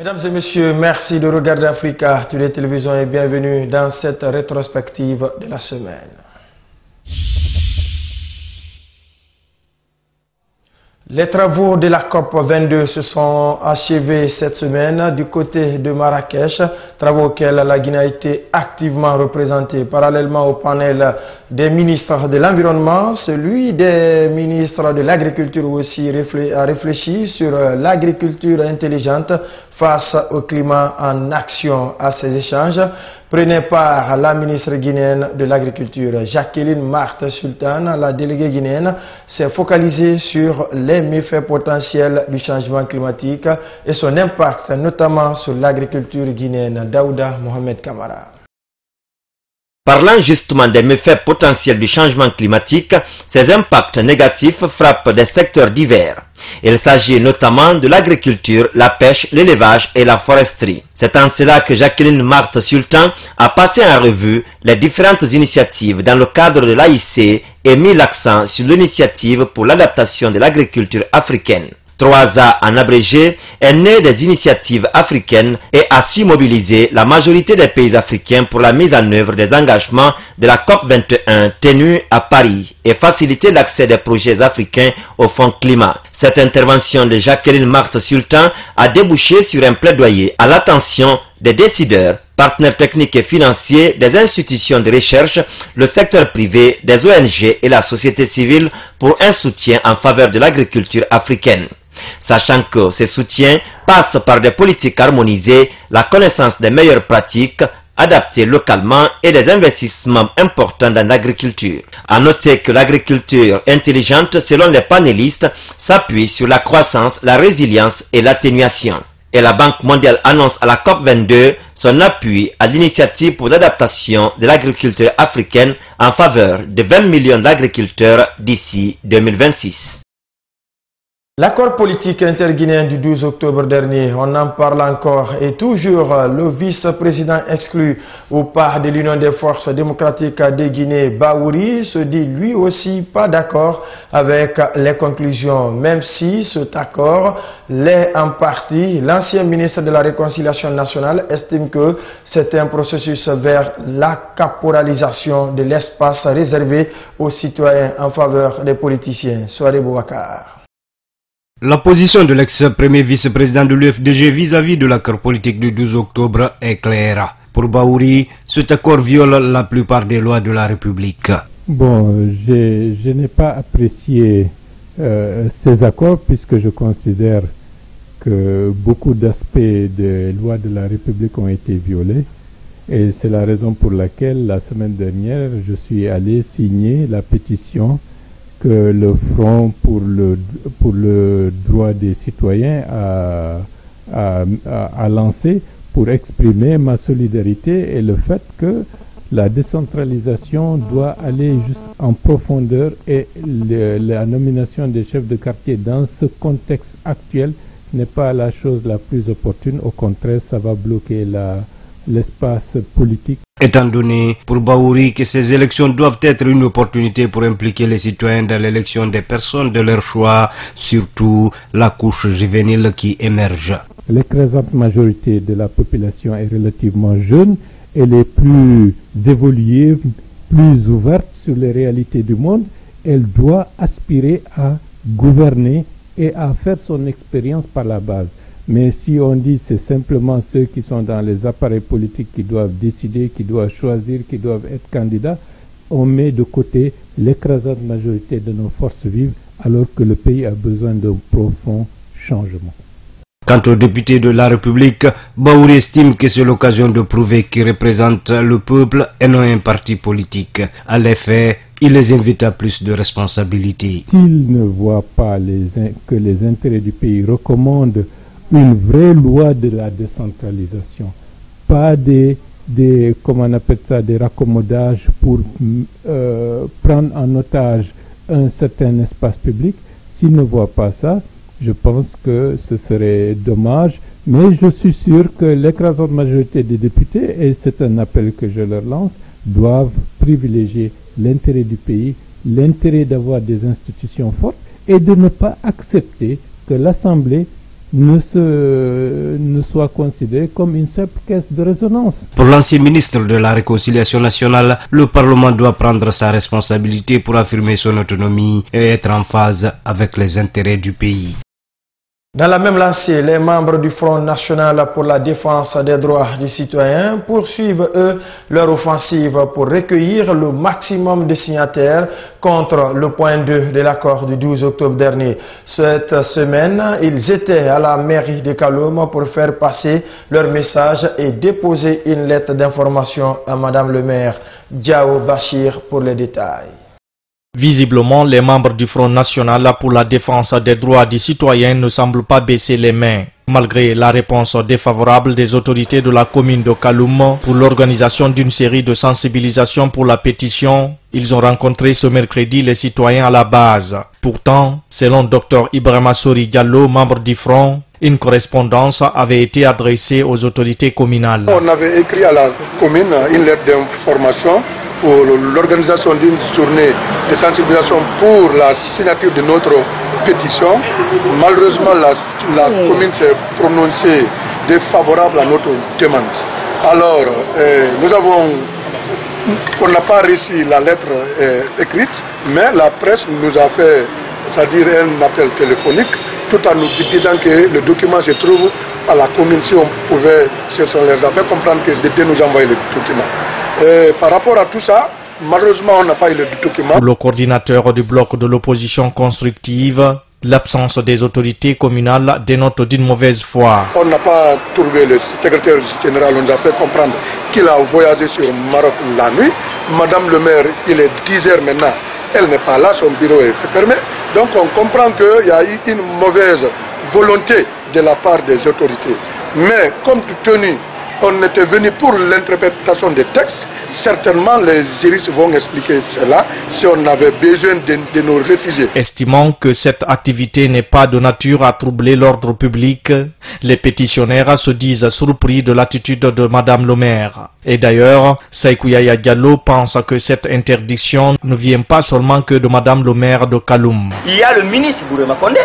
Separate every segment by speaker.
Speaker 1: Mesdames et messieurs, merci de regarder Africa Today Télévision et bienvenue dans cette rétrospective de la semaine. Les travaux de la COP 22 se sont achevés cette semaine du côté de Marrakech, travaux auxquels la Guinée a été activement représentée. Parallèlement au panel des ministres de l'Environnement, celui des ministres de l'Agriculture aussi a réfléchi sur l'agriculture intelligente face au climat en action. À ces échanges prenait part la ministre guinéenne de l'Agriculture, Jacqueline Marthe Sultan. La déléguée guinéenne s'est focalisée sur les méfaits potentiels du changement climatique et son impact notamment sur l'agriculture guinéenne. Daouda Mohamed Kamara.
Speaker 2: Parlant justement des méfaits potentiels du changement climatique, ces impacts négatifs frappent des secteurs divers. Il s'agit notamment de l'agriculture, la pêche, l'élevage et la foresterie. C'est en cela que Jacqueline Marthe Sultan a passé en revue les différentes initiatives dans le cadre de l'AIC et mis l'accent sur l'initiative pour l'adaptation de l'agriculture africaine. 3A en abrégé est né des initiatives africaines et a su mobiliser la majorité des pays africains pour la mise en œuvre des engagements de la COP 21 tenue à Paris et faciliter l'accès des projets africains au fonds climat. Cette intervention de Jacqueline Marthe Sultan a débouché sur un plaidoyer à l'attention des décideurs, partenaires techniques et financiers, des institutions de recherche, le secteur privé, des ONG et la société civile pour un soutien en faveur de l'agriculture africaine. Sachant que ces soutiens passent par des politiques harmonisées, la connaissance des meilleures pratiques, adaptées localement et des investissements importants dans l'agriculture. À noter que l'agriculture intelligente, selon les panélistes, s'appuie sur la croissance, la résilience et l'atténuation. Et la Banque mondiale annonce à la COP 22 son appui à l'initiative pour l'adaptation de l'agriculture africaine en faveur de 20 millions d'agriculteurs d'ici 2026.
Speaker 1: L'accord politique interguinéen du 12 octobre dernier, on en parle encore et toujours. Le vice-président exclu au part de l'Union des forces démocratiques de Guinée, Baouri, se dit lui aussi pas d'accord avec les conclusions, même si cet accord l'est en partie. L'ancien ministre de la Réconciliation nationale estime que c'est un processus vers la caporalisation de l'espace réservé aux citoyens en faveur des politiciens. Soirée Boubacar.
Speaker 3: La position de l'ex-premier vice-président de l'UFDG vis-à-vis de l'accord politique du 12 octobre est claire. Pour Baouri, cet accord viole la plupart des lois de la République.
Speaker 4: Bon, je n'ai pas apprécié ces accords puisque je considère que beaucoup d'aspects des lois de la République ont été violés. Et c'est la raison pour laquelle, la semaine dernière, je suis allé signer la pétition que le Front pour le droit des citoyens a lancé pour exprimer ma solidarité et le fait que la décentralisation doit aller juste en profondeur et la nomination des chefs de quartier dans ce contexte actuel n'est pas la chose la plus opportune. Au contraire, ça va bloquer l'espace politique.
Speaker 3: Étant donné pour Baouri que ces élections doivent être une opportunité pour impliquer les citoyens dans l'élection des personnes de leur choix, surtout la couche juvénile qui émerge.
Speaker 4: L'écrasante majorité de la population est relativement jeune, elle est plus évoluée, plus ouverte sur les réalités du monde, elle doit aspirer à gouverner et à faire son expérience par la base. Mais si on dit c'est simplement ceux qui sont dans les appareils politiques qui doivent décider, qui doivent choisir, qui doivent être candidats, on met de côté l'écrasante majorité de nos forces vives alors que le pays a besoin d'un profond changement.
Speaker 3: Quant aux députés de la République, Baouri estime que c'est l'occasion de prouver qu'ils représentent le peuple et non un parti politique. À l'effet, il les invite à plus de responsabilités.
Speaker 4: S'ils ne voient pas que les intérêts du pays recommandent une vraie loi de la décentralisation, pas comment on appelle ça, des raccommodages pour prendre en otage un certain espace public. S'ils ne voient pas ça, je pense que ce serait dommage, mais je suis sûr que l'écrasante majorité des députés, et c'est un appel que je leur lance, doivent privilégier l'intérêt du pays, l'intérêt d'avoir des institutions fortes et de ne pas accepter que l'Assemblée ne soit considéré comme une simple caisse de résonance.
Speaker 3: Pour l'ancien ministre de la Réconciliation nationale, le Parlement doit prendre sa responsabilité pour affirmer son autonomie et être en phase avec les intérêts du pays.
Speaker 1: Dans la même lancée, les membres du Front national pour la défense des droits des citoyens poursuivent, eux, leur offensive pour recueillir le maximum de signataires contre le point 2 de l'accord du 12 octobre dernier. Cette semaine, ils étaient à la mairie de Kaloum pour faire passer leur message et déposer une lettre d'information à Madame le maire Diao Bachir pour les détails.
Speaker 5: Visiblement, les membres du Front national pour la défense des droits des citoyens ne semblent pas baisser les mains. Malgré la réponse défavorable des autorités de la commune de Kaloum pour l'organisation d'une série de sensibilisations pour la pétition, ils ont rencontré ce mercredi les citoyens à la base. Pourtant, selon Dr Ibrahima Sori Diallo, membre du Front, une correspondance avait été adressée aux autorités communales.
Speaker 6: On avait écrit à la commune une lettre d'information pour l'organisation d'une journée de sensibilisation pour la signature de notre pétition. Malheureusement, la commune s'est prononcée défavorable à notre demande. Alors, on n'a pas reçu la lettre écrite, mais la presse nous a fait, c'est-à-dire un appel téléphonique, tout en nous disant que le document se trouve à la commune. Si on pouvait, ce sont les affaires, comprendre que l'été nous envoie le document. Par rapport à tout ça, malheureusement, on n'a pas eu le document.
Speaker 5: Pour le coordinateur du bloc de l'opposition constructive, l'absence des autorités communales dénote d'une mauvaise foi.
Speaker 6: On n'a pas trouvé le secrétaire général, on nous a fait comprendre qu'il a voyagé sur Maroc la nuit. Madame le maire, il est 10 h maintenant, elle n'est pas là, son bureau est fermé. Donc on comprend qu'il y a eu une mauvaise volonté de la part des autorités. Mais comme tout tenu, on était venu pour l'interprétation des textes. Certainement, les juristes vont expliquer cela si on avait besoin de nous refuser.
Speaker 5: Estimant que cette activité n'est pas de nature à troubler l'ordre public, les pétitionnaires se disent surpris de l'attitude de Madame le maire. Et d'ailleurs, Saikou Yaya Diallo pense que cette interdiction ne vient pas seulement que de Madame le maire de Kaloum.
Speaker 7: Il y a le ministre Bourema Kondé,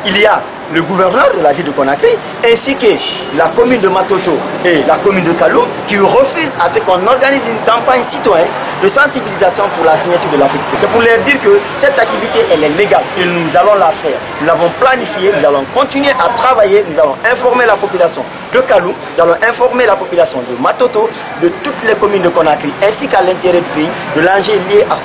Speaker 7: il y a le gouverneur de la ville de Conakry, ainsi que la commune de Matoto et la commune de Kaloum, qui refusent à ce qu'on organise une campagne citoyenne de sensibilisation pour la signature de la pétition. C'est pour leur dire que cette activité, elle est légale et nous allons la faire. Nous l'avons planifiée, nous allons continuer à travailler, nous allons informer la population de Kaloum, nous allons informer la population de Matoto, de toutes les communes de Conakry, ainsi qu'à l'intérieur du pays, de l'enjeu lié à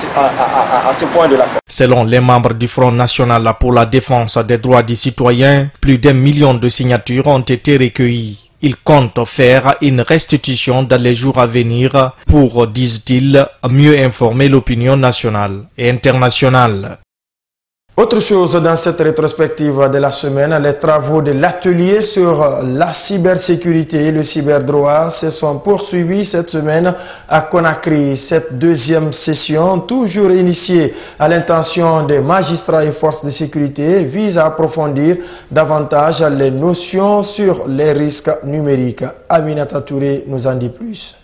Speaker 7: ce point de l'accord.
Speaker 5: Selon les membres du Front national pour la défense des droits des citoyens, plus d'1 million de signatures ont été recueillies. Ils comptent faire une restitution dans les jours à venir pour, disent-ils, mieux informer l'opinion nationale et internationale.
Speaker 1: Autre chose dans cette rétrospective de la semaine, les travaux de l'atelier sur la cybersécurité et le cyberdroit se sont poursuivis cette semaine à Conakry. Cette deuxième session, toujours initiée à l'intention des magistrats et forces de sécurité, vise à approfondir davantage les notions sur les risques numériques. Aminata Touré nous en dit plus.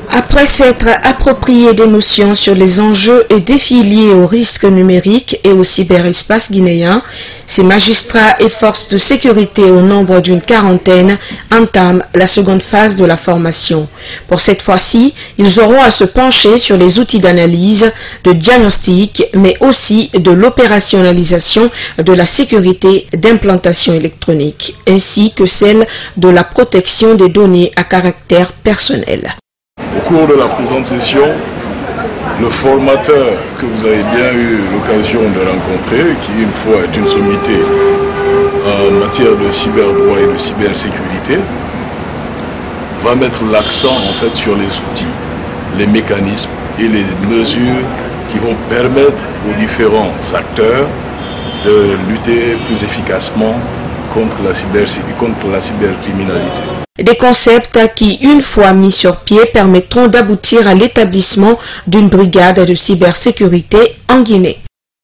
Speaker 8: Après s'être approprié des notions sur les enjeux et défis liés aux risques numériques et au cyberespace guinéen, ces magistrats et forces de sécurité au nombre d'une quarantaine entament la seconde phase de la formation. Pour cette fois-ci, ils auront à se pencher sur les outils d'analyse, de diagnostic, mais aussi de l'opérationnalisation de la sécurité d'implantation électronique, ainsi que celle de la protection des données à caractère personnel.
Speaker 9: Au cours de la présente session, le formateur que vous avez bien eu l'occasion de rencontrer, qui une fois est une sommité en matière de cyberdroit et de cybersécurité, va mettre l'accent en fait sur les outils, les mécanismes et les mesures qui vont permettre aux différents acteurs de lutter plus efficacement contre la cybercriminalité.
Speaker 8: Des concepts qui, une fois mis sur pied, permettront d'aboutir à l'établissement d'une brigade de cybersécurité en Guinée.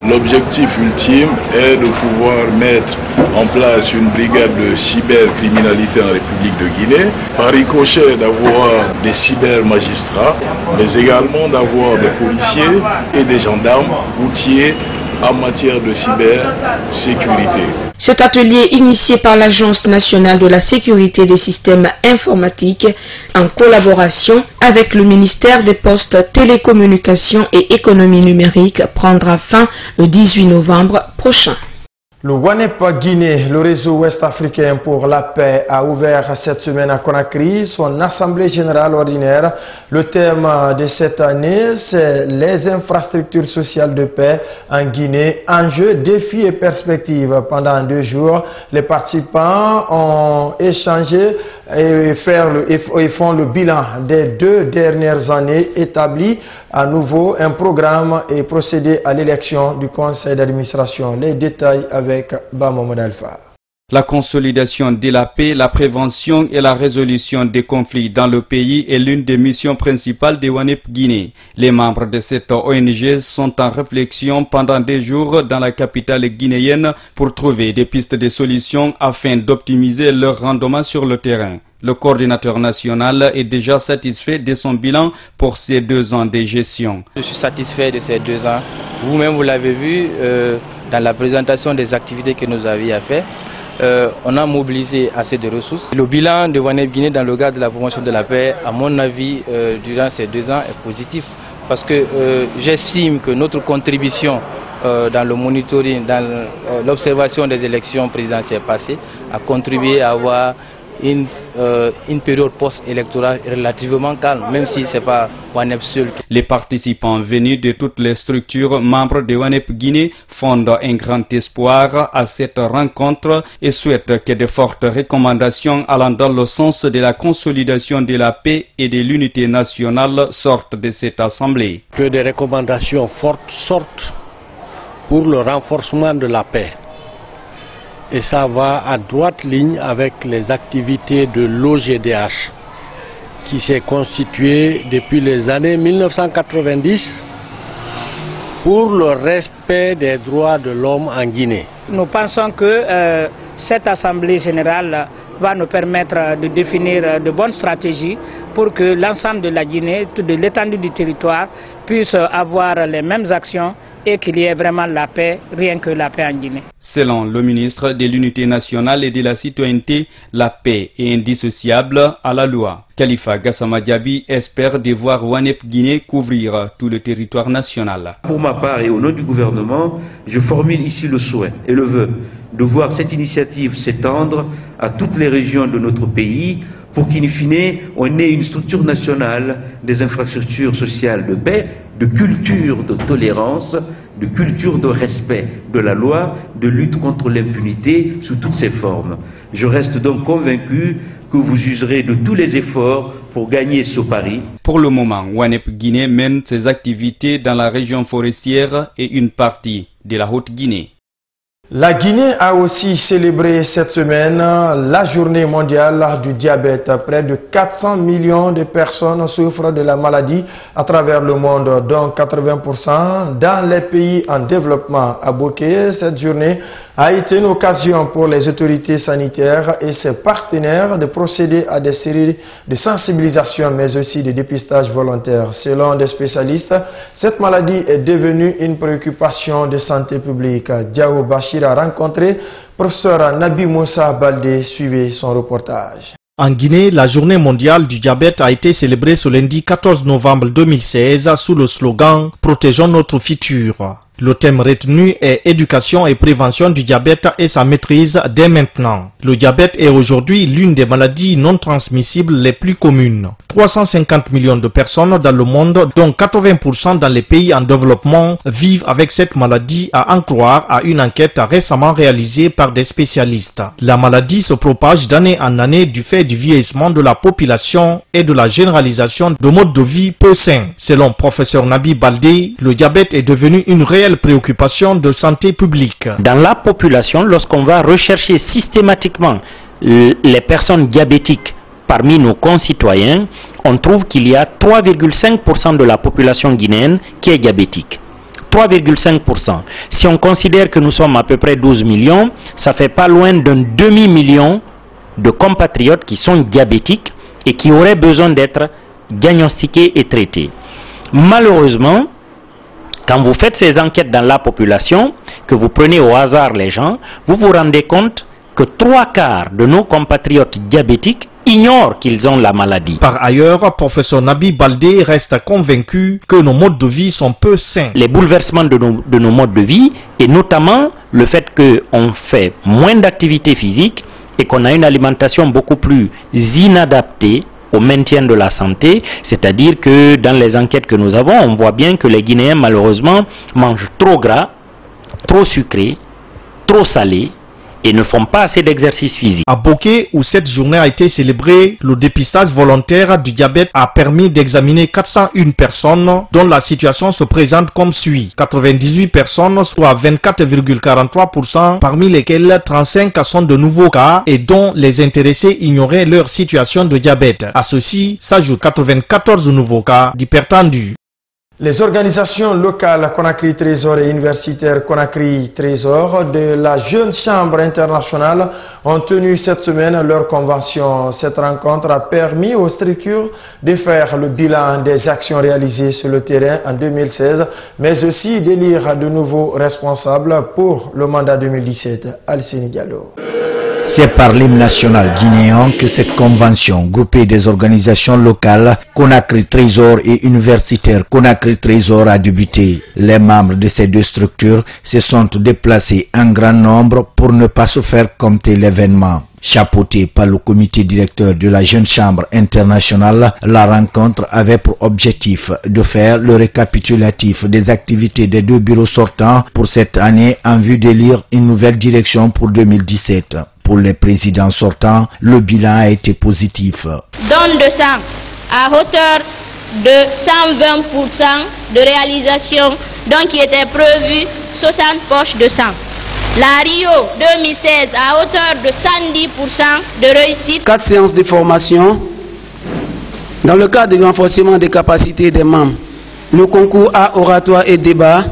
Speaker 9: L'objectif ultime est de pouvoir mettre en place une brigade de cybercriminalité en République de Guinée, par ricochet d'avoir des cybermagistrats, mais également d'avoir des policiers et des gendarmes routiers en matière de cybersécurité.
Speaker 8: Cet atelier initié par l'Agence nationale de la sécurité des systèmes informatiques en collaboration avec le ministère des Postes, Télécommunications et Économie numérique prendra fin le 18 novembre prochain.
Speaker 1: Le WANEP Guinée, le réseau ouest-africain pour la paix, a ouvert cette semaine à Conakry son assemblée générale ordinaire. Le thème de cette année, c'est les infrastructures sociales de paix en Guinée, enjeux, défis et perspectives. Pendant 2 jours, les participants ont échangé et font le bilan des 2 dernières années, établi à nouveau un programme et procéder à l'élection du conseil d'administration. Les détails avec Bamamad Alpha.
Speaker 10: La consolidation de la paix, la prévention et la résolution des conflits dans le pays est l'une des missions principales de WANEP Guinée. Les membres de cette ONG sont en réflexion pendant 2 jours dans la capitale guinéenne pour trouver des pistes de solutions afin d'optimiser leur rendement sur le terrain. Le coordinateur national est déjà satisfait de son bilan pour ces 2 ans de gestion.
Speaker 11: Je suis satisfait de ces 2 ans. Vous-même, vous l'avez vu dans la présentation des activités que nous avions fait. On a mobilisé assez de ressources. Le bilan de WANEP Guinée dans le cadre de la promotion de la paix, à mon avis, durant ces 2 ans est positif. Parce que j'estime que notre contribution dans le monitoring, dans l'observation des élections présidentielles passées, a contribué à avoir une période post-électorale relativement calme, même si ce n'est pas WANEP seul.
Speaker 10: Les participants venus de toutes les structures membres de WANEP Guinée fondent un grand espoir à cette rencontre et souhaitent que de fortes recommandations allant dans le sens de la consolidation de la paix et de l'unité nationale sortent de cette assemblée.
Speaker 12: Que des recommandations fortes sortent pour le renforcement de la paix. Et ça va à droite ligne avec les activités de l'OGDH qui s'est constitué depuis les années 1990 pour le respect des droits de l'homme en Guinée.
Speaker 13: Nous pensons que cette Assemblée générale va nous permettre de définir de bonnes stratégies pour que l'ensemble de la Guinée, de l'étendue du territoire, puisse avoir les mêmes actions et qu'il y ait vraiment la paix, rien que la paix en Guinée.
Speaker 10: Selon le ministre de l'Unité nationale et de la citoyenneté, la paix est indissociable à la loi. Khalifa Gassama Diaby espère de voir WANEP Guinée couvrir tout le territoire national.
Speaker 14: Pour ma part et au nom du gouvernement, je formule ici le souhait et le vœu de voir cette initiative s'étendre à toutes les régions de notre pays pour qu'in fine, on ait une structure nationale des infrastructures sociales de paix, de culture de tolérance, de culture de respect de la loi, de lutte contre l'impunité sous toutes ses formes. Je reste donc convaincu que vous userez de tous les efforts pour gagner ce pari.
Speaker 10: Pour le moment, WANEP Guinée mène ses activités dans la région forestière et une partie de la Haute-Guinée.
Speaker 1: La Guinée a aussi célébré cette semaine la journée mondiale du diabète. Près de 400 millions de personnes souffrent de la maladie à travers le monde, dont 80% dans les pays en développement. À Boké, cette journée a été une occasion pour les autorités sanitaires et ses partenaires de procéder à des séries de sensibilisation, mais aussi de dépistage volontaire. Selon des spécialistes, cette maladie est devenue une préoccupation de santé publique. Diao Bachir a rencontré professeur Nabi Moussa Baldé. Suivez son reportage.
Speaker 5: En Guinée, la journée mondiale du diabète a été célébrée ce lundi 14 novembre 2016 sous le slogan « Protégeons notre futur ». Le thème retenu est « Éducation et prévention du diabète et sa maîtrise dès maintenant ». Le diabète est aujourd'hui l'une des maladies non transmissibles les plus communes. 350 millions de personnes dans le monde, dont 80% dans les pays en développement, vivent avec cette maladie, à en croire à une enquête récemment réalisée par des spécialistes. La maladie se propage d'année en année du fait du vieillissement de la population et de la généralisation de modes de vie peu sains. Selon professeur Nabi Baldé, le diabète est devenu une réelle préoccupation de santé publique.
Speaker 15: Dans la population, lorsqu'on va rechercher systématiquement les personnes diabétiques parmi nos concitoyens, on trouve qu'il y a 3,5% de la population guinéenne qui est diabétique. 3,5%. Si on considère que nous sommes à peu près 12 millions, ça fait pas loin d'un demi-million de compatriotes qui sont diabétiques et qui auraient besoin d'être diagnostiqués et traités. Malheureusement, Quand vous faites ces enquêtes dans la population, que vous prenez au hasard les gens, vous vous rendez compte que 3/4 de nos compatriotes diabétiques ignorent qu'ils ont la maladie.
Speaker 5: Par ailleurs, professeur Nabi Baldé reste convaincu que nos modes de vie sont peu sains.
Speaker 15: Les bouleversements de nos modes de vie, et notamment le fait qu'on fait moins d'activité physique et qu'on a une alimentation beaucoup plus inadaptée au maintien de la santé, c'est-à-dire que dans les enquêtes que nous avons, on voit bien que les Guinéens malheureusement mangent trop gras, trop sucré, trop salé, et ne font pas assez d'exercice physique.
Speaker 5: À Boké, où cette journée a été célébrée, le dépistage volontaire du diabète a permis d'examiner 401 personnes dont la situation se présente comme suit. 98 personnes, soit 24,43%, parmi lesquelles 35 sont de nouveaux cas et dont les intéressés ignoraient leur situation de diabète. À ceci s'ajoutent 94 nouveaux cas d'hypertendu.
Speaker 1: Les organisations locales Conakry Trésor et universitaires Conakry Trésor de la Jeune Chambre internationale ont tenu cette semaine leur convention. Cette rencontre a permis aux structures de faire le bilan des actions réalisées sur le terrain en 2016, mais aussi d'élire de nouveaux responsables pour le mandat 2017. Alcine Diallo.
Speaker 16: C'est par l'hymne national guinéen que cette convention, groupée des organisations locales Conakry Trésor et universitaires Conakry Trésor, a débuté. Les membres de ces deux structures se sont déplacés en grand nombre pour ne pas se faire compter l'événement. Chapeautée par le comité directeur de la Jeune Chambre internationale, la rencontre avait pour objectif de faire le récapitulatif des activités des deux bureaux sortants pour cette année en vue d'élire une nouvelle direction pour 2017. Pour les présidents sortants, le bilan a été positif.
Speaker 17: Don de sang à hauteur de 120% de réalisation, donc qui était prévu 60 poches de sang. La Rio 2016 à hauteur de 110% de réussite.
Speaker 18: 4 séances de formation dans le cadre du renforcement des capacités des membres. Le concours à oratoire et débat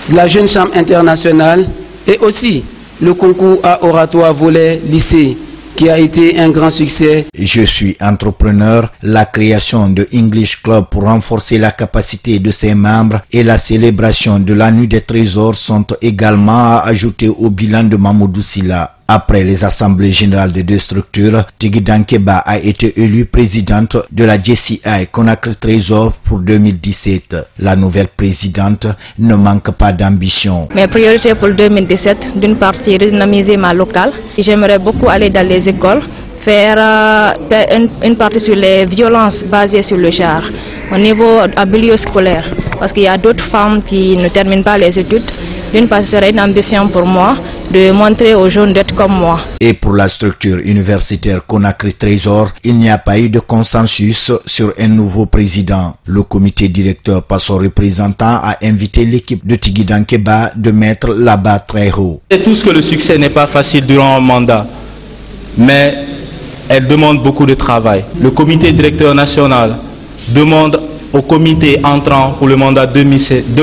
Speaker 18: de la Jeune Chambre internationale et aussi le concours à oratoire volet lycée qui a été un grand succès.
Speaker 16: Je suis entrepreneur, la création de English Club pour renforcer la capacité de ses membres et la célébration de la nuit des trésors sont également à ajouter au bilan de Mamoudou Silla. Après les assemblées générales des deux structures, Tigui Dankeba a été élue présidente de la JCI Conakry Trésor pour 2017. La nouvelle présidente ne manque pas d'ambition.
Speaker 19: Mes priorités pour 2017, d'une partie redynamiser ma locale. J'aimerais beaucoup aller dans les écoles, faire une partie sur les violences basées sur le genre, au niveau en milieu scolaire, parce qu'il y a d'autres femmes qui ne terminent pas les études. D'une part, ce serait une ambition pour moi de montrer aux jeunes d'être comme moi.
Speaker 16: Et pour la structure universitaire Conakry Trésor, il n'y a pas eu de consensus sur un nouveau président. Le comité directeur, par son représentant, a invité l'équipe de Tigui Dankeba de mettre la barre très haut.
Speaker 11: C'est tout ce que le succès n'est pas facile durant un mandat, mais elle demande beaucoup de travail. Le comité directeur national demande au comité entrant pour le mandat 2017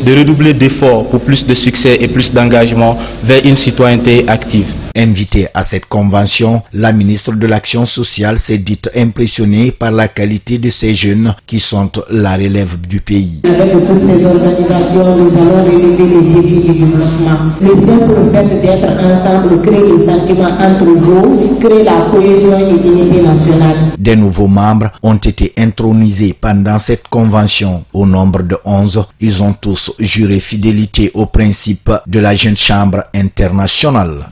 Speaker 11: de redoubler d'efforts pour plus de succès et plus d'engagement vers une citoyenneté active.
Speaker 16: Invitée à cette convention, la ministre de l'Action sociale s'est dite impressionnée par la qualité de ces jeunes qui sont la relève du pays.
Speaker 20: Avec toutes ces organisations, nous allons relever les défis du développement. Le simple fait d'être ensemble crée les sentiments entre vous, crée la cohésion et l'unité nationale.
Speaker 16: Des nouveaux membres ont été intronisés pendant cette convention. Au nombre de 11, ils ont tous juré fidélité aux principes de la Jeune Chambre internationale.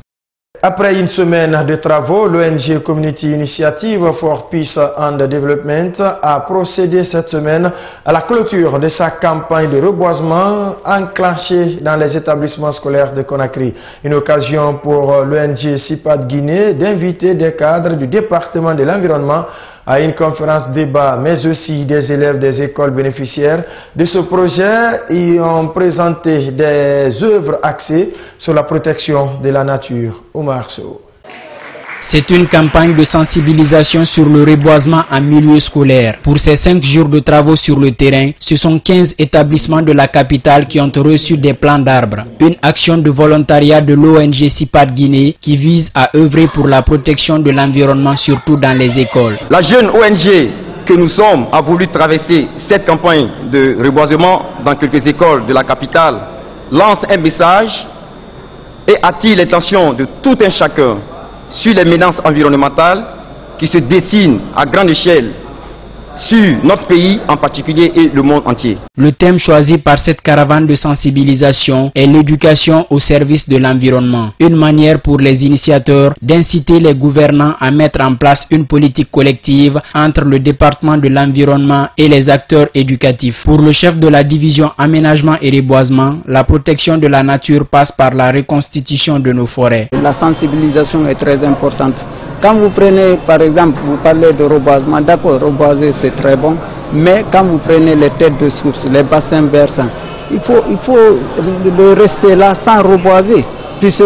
Speaker 1: Après une semaine de travaux, l'ONG Community Initiative for Peace and Development a procédé cette semaine à la clôture de sa campagne de reboisement enclenchée dans les établissements scolaires de Conakry. Une occasion pour l'ONG CIPAD Guinée d'inviter des cadres du département de l'environnement à une conférence débat, mais aussi des élèves des écoles bénéficiaires de ce projet y ont présenté des œuvres axées sur la protection de la nature. Omar Sow.
Speaker 21: C'est une campagne de sensibilisation sur le reboisement en milieu scolaire. Pour ces 5 jours de travaux sur le terrain, ce sont 15 établissements de la capitale qui ont reçu des plants d'arbres. Une action de volontariat de l'ONG CIPAD Guinée qui vise à œuvrer pour la protection de l'environnement, surtout dans les écoles.
Speaker 7: La jeune ONG
Speaker 2: que nous sommes a voulu traverser cette campagne de reboisement dans quelques écoles de la capitale lance un message et attire l'attention de tout un chacun sur les menaces environnementales qui se dessinent à grande échelle sur notre pays en particulier et le monde entier.
Speaker 21: Le thème choisi par cette caravane de sensibilisation est l'éducation au service de l'environnement. Une manière pour les initiateurs d'inciter les gouvernants à mettre en place une politique collective entre le département de l'environnement et les acteurs éducatifs. Pour le chef de la division aménagement et reboisement, la protection de la nature passe par la reconstitution de nos forêts.
Speaker 18: La sensibilisation est très importante. Quand vous prenez, par exemple, vous parlez de reboisement, d'accord, reboiser c'est très bon, mais quand vous prenez les têtes de source, les bassins versants, il faut le rester là sans reboiser, puisque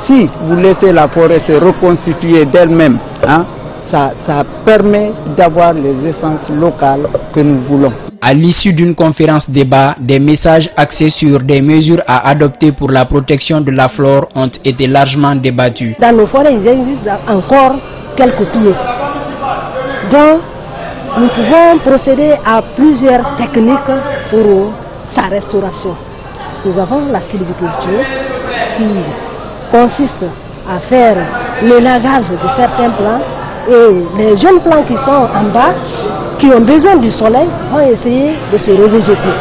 Speaker 18: si vous laissez la forêt se reconstituer d'elle-même, hein, ça permet d'avoir les essences locales que nous voulons.
Speaker 21: À l'issue d'une conférence débat, des messages axés sur des mesures à adopter pour la protection de la flore ont été largement débattus.
Speaker 22: Dans nos forêts, il existe encore quelques pieds. Donc, nous pouvons procéder à plusieurs techniques pour sa restauration. Nous avons la sylviculture qui consiste à faire l'élagage de certains plants et les jeunes plants qui sont en bas, qui ont besoin du soleil, vont essayer de se revégéter.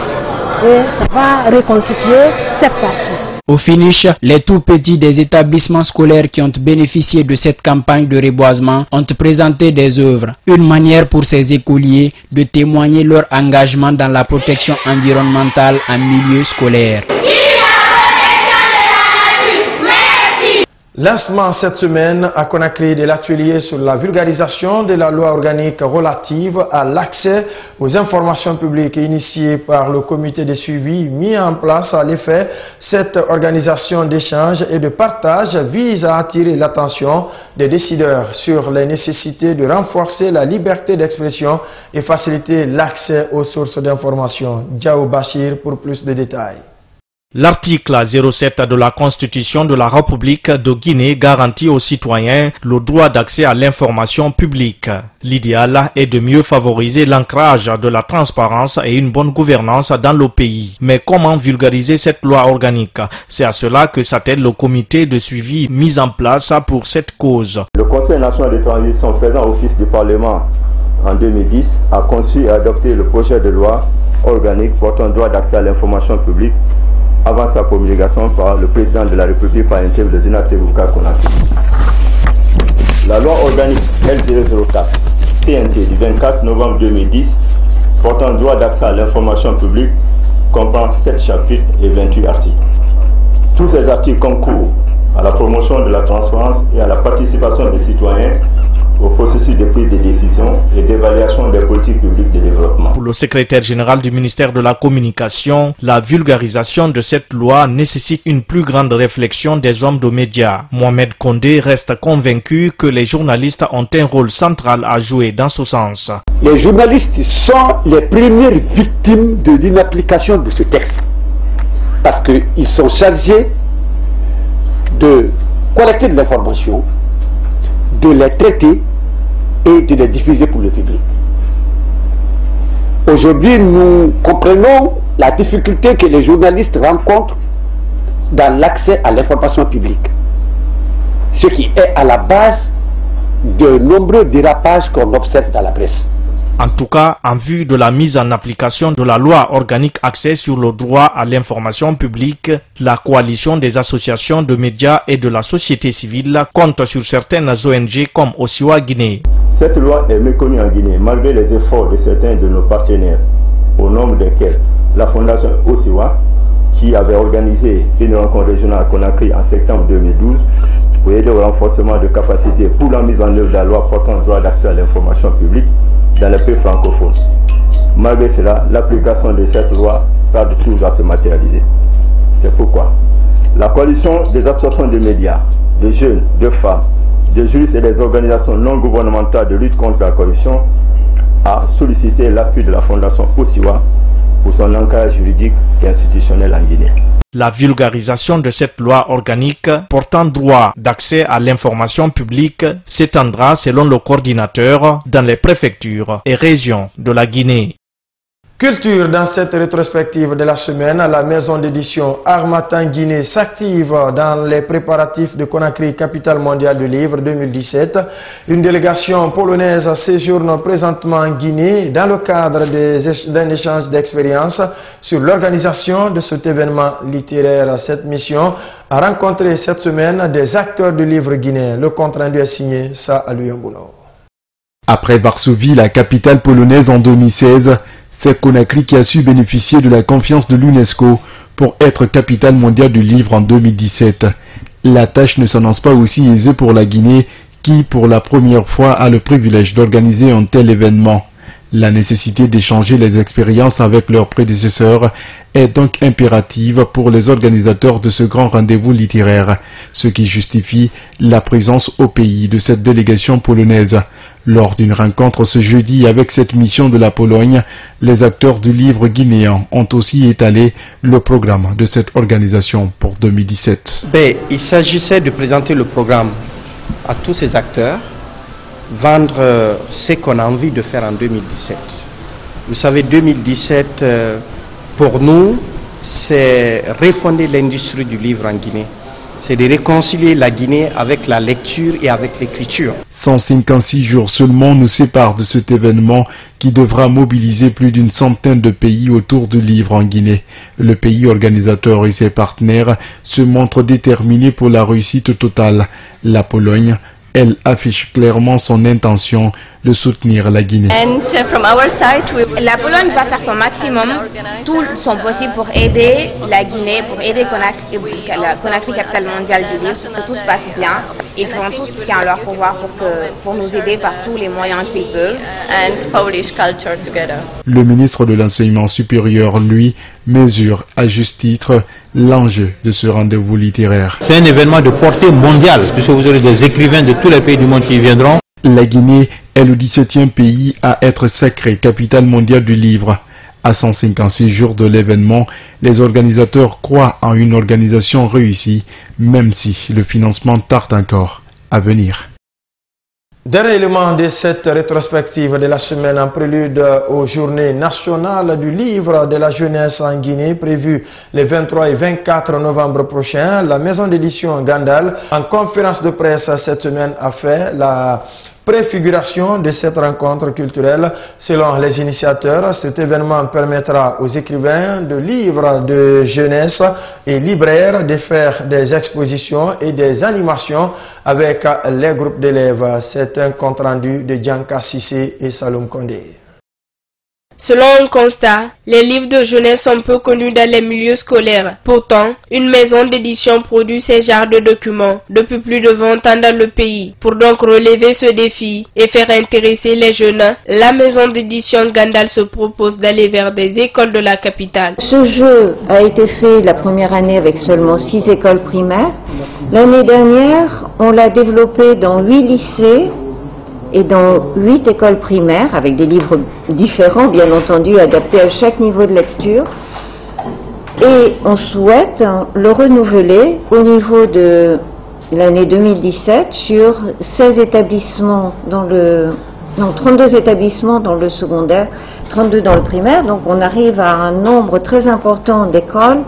Speaker 22: Et ça va reconstituer cette partie.
Speaker 21: Au finish, les tout petits des établissements scolaires qui ont bénéficié de cette campagne de reboisement ont présenté des œuvres. Une manière pour ces écoliers de témoigner leur engagement dans la protection environnementale en milieu scolaire.
Speaker 1: Lancement cette semaine à Conakry de l'atelier sur la vulgarisation de la loi organique relative à l'accès aux informations publiques initiée par le comité de suivi mis en place à l'effet. Cette organisation d'échange et de partage vise à attirer l'attention des décideurs sur les nécessités de renforcer la liberté d'expression et faciliter l'accès aux sources d'information. Diao Bachir pour plus de détails.
Speaker 5: L'article 07 de la Constitution de la République de Guinée garantit aux citoyens le droit d'accès à l'information publique. L'idéal est de mieux favoriser l'ancrage de la transparence et une bonne gouvernance dans le pays. Mais comment vulgariser cette loi organique? C'est à cela que s'attelle le comité de suivi mis en place pour cette cause.
Speaker 23: Le Conseil national de transition faisant office du Parlement en 2010 a conçu et adopté le projet de loi organique portant droit d'accès à l'information publique avant sa promulgation par le président de la République par intérim de Zina Sebouka Konakry. La loi organique L004 TNT du 24 novembre 2010 portant droit d'accès à l'information publique comprend 7 chapitres et 28 articles. Tous ces articles concourent à la promotion de la transparence et à la participation des citoyens au processus de prise de décision et d'évaluation des politiques publiques de développement.
Speaker 5: Pour le secrétaire général du ministère de la Communication, la vulgarisation de cette loi nécessite une plus grande réflexion des hommes de médias. Mohamed Condé reste convaincu que les journalistes ont un rôle central à jouer dans ce sens.
Speaker 24: Les journalistes sont les premières victimes de l'inapplication de ce texte parce qu'ils sont chargés de collecter de l'information, de les traiter et de les diffuser pour le public. Aujourd'hui, nous comprenons la difficulté que les journalistes rencontrent dans l'accès à l'information publique, ce qui est à la base de nombreux dérapages qu'on observe dans la presse.
Speaker 5: En tout cas, en vue de la mise en application de la loi organique accès sur le droit à l'information publique, la coalition des associations de médias et de la société civile compte sur certaines ONG comme Osiwa Guinée.
Speaker 23: Cette loi est méconnue en Guinée malgré les efforts de certains de nos partenaires, au nombre desquels la fondation Osiwa, qui avait organisé une rencontre régionale à Conakry en septembre 2012 pour aider au renforcement de capacités pour la mise en œuvre de la loi portant droit d'accès à l'information publique dans les pays francophones. Malgré cela, l'application de cette loi tarde toujours à se matérialiser. C'est pourquoi la coalition des associations de médias, de jeunes, de femmes, de juristes et des organisations non gouvernementales de lutte contre la corruption a sollicité l'appui de la fondation Osiwa pour son ancrage juridique et institutionnel en Guinée.
Speaker 5: La vulgarisation de cette loi organique portant droit d'accès à l'information publique s'étendra selon le coordinateur dans les préfectures et régions de la Guinée.
Speaker 1: Culture, dans cette rétrospective de la semaine, la maison d'édition Harmattan Guinée s'active dans les préparatifs de Conakry, capitale mondiale du livre 2017. Une délégation polonaise séjourne présentement en Guinée dans le cadre d'un échange d'expériences sur l'organisation de cet événement littéraire. Cette mission a rencontré cette semaine des acteurs du livre guinéen. Le compte rendu est signé Salut Mbouno.
Speaker 3: Après Varsovie, la capitale polonaise en 2016, c'est Conakry qui a su bénéficier de la confiance de l'UNESCO pour être capitale mondiale du livre en 2017. La tâche ne s'annonce pas aussi aisée pour la Guinée qui, pour la première fois, a le privilège d'organiser un tel événement. La nécessité d'échanger les expériences avec leurs prédécesseurs est donc impérative pour les organisateurs de ce grand rendez-vous littéraire, ce qui justifie la présence au pays de cette délégation polonaise. Lors d'une rencontre ce jeudi avec cette mission de la Pologne, les acteurs du livre guinéen ont aussi étalé le programme de cette organisation pour 2017.
Speaker 4: Il s'agissait de présenter le programme à tous ces acteurs, vendre ce qu'on a envie de faire en 2017. Vous savez, 2017, pour nous, c'est refonder l'industrie du livre en Guinée. C'est de réconcilier la Guinée avec la lecture et avec l'écriture.
Speaker 3: 156 jours seulement nous séparent de cet événement qui devra mobiliser plus d'une centaine de pays autour du livre en Guinée. Le pays organisateur et ses partenaires se montrent déterminés pour la réussite totale. La Pologne, elle affiche clairement son intention de soutenir la Guinée.
Speaker 6: La Pologne va faire son maximum, tout son possible pour aider la Guinée, pour aider Conakry, capitale mondiale du livre, que tout se passe bien. Ils feront tout ce qui est en leur pouvoir pour nous aider par tous les moyens qu'ils peuvent.
Speaker 3: Le ministre de l'Enseignement supérieur, lui, mesure à juste titre l'enjeu de ce rendez-vous littéraire.
Speaker 9: C'est un événement de portée mondiale, puisque vous aurez des écrivains de tous les pays du monde qui y viendront.
Speaker 3: La Guinée est le 17e pays à être sacré capitale mondiale du livre. À 156 jours de l'événement, les organisateurs croient en une organisation réussie, même si le financement tarde encore à venir.
Speaker 1: Dernier élément de cette rétrospective de la semaine en prélude aux journées nationales du livre de la jeunesse en Guinée prévues les 23 et 24 novembre prochains, la maison d'édition Gandal, en conférence de presse cette semaine, a fait la préfiguration de cette rencontre culturelle. Selon les initiateurs, cet événement permettra aux écrivains de livres de jeunesse et libraires de faire des expositions et des animations avec les groupes d'élèves. C'est un compte rendu de Dianka Sissé et Saloum Kondé.
Speaker 25: Selon un constat, les livres de jeunesse sont peu connus dans les milieux scolaires. Pourtant, une maison d'édition produit ces genres de documents depuis plus de 20 ans dans le pays. Pour donc relever ce défi et faire intéresser les jeunes, la maison d'édition Gandal se propose d'aller vers des écoles de la capitale.
Speaker 26: Ce jeu a été fait la première année avec seulement 6 écoles primaires. L'année dernière, on l'a développé dans 8 lycées et dans 8 écoles primaires, avec des livres différents, bien entendu, adaptés à chaque niveau de lecture. Et on souhaite le renouveler au niveau de l'année 2017 sur 16 établissements dans le... Non, 32 établissements dans le secondaire, 32 dans le primaire. Donc on arrive à un nombre très important d'écoles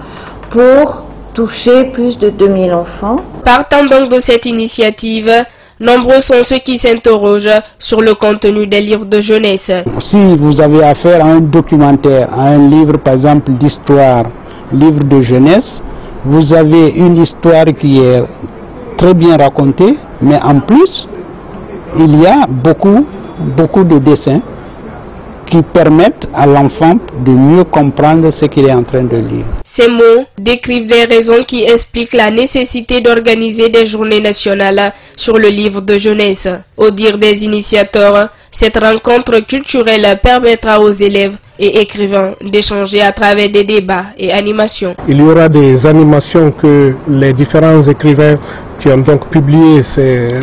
Speaker 26: pour toucher plus de 2000 enfants.
Speaker 25: Partant donc de cette initiative, nombreux sont ceux qui s'interrogent sur le contenu des livres de jeunesse.
Speaker 27: Si vous avez affaire à un documentaire, à un livre par exemple d'histoire, livre de jeunesse, vous avez une histoire qui est très bien racontée, mais en plus, il y a beaucoup de dessins qui permettent à l'enfant de mieux comprendre ce qu'il est en train de lire.
Speaker 25: Ces mots décrivent les raisons qui expliquent la nécessité d'organiser des journées nationales sur le livre de jeunesse. Au dire des initiateurs, cette rencontre culturelle permettra aux élèves et écrivains d'échanger à travers des débats et animations.
Speaker 27: Il y aura des animations que les différents écrivains
Speaker 8: qui ont donc publié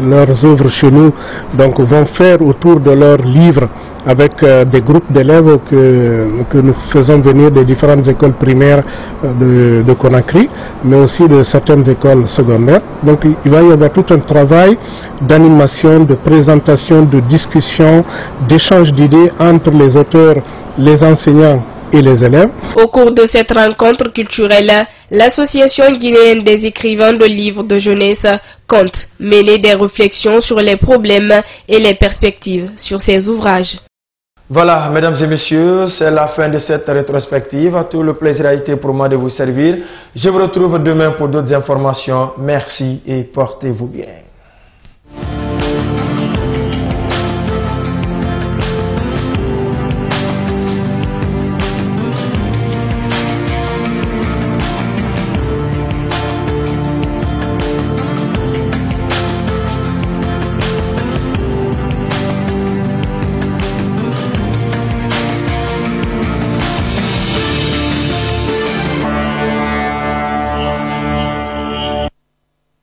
Speaker 8: leurs œuvres chez nous, donc vont faire autour de leurs livres avec des groupes d'élèves que nous faisons venir des différentes écoles primaires de Conakry, mais aussi de certaines écoles secondaires. Donc il va y avoir tout un travail d'animation, de présentation, de discussion, d'échange d'idées entre les auteurs, les enseignants et les élèves.
Speaker 25: Au cours de cette rencontre culturelle, l'Association guinéenne des écrivains de livres de jeunesse compte mener des réflexions sur les problèmes et les perspectives sur ces ouvrages.
Speaker 1: Voilà, mesdames et messieurs, c'est la fin de cette rétrospective. Tout le plaisir a été pour moi de vous servir. Je vous retrouve demain pour d'autres informations. Merci et portez-vous bien.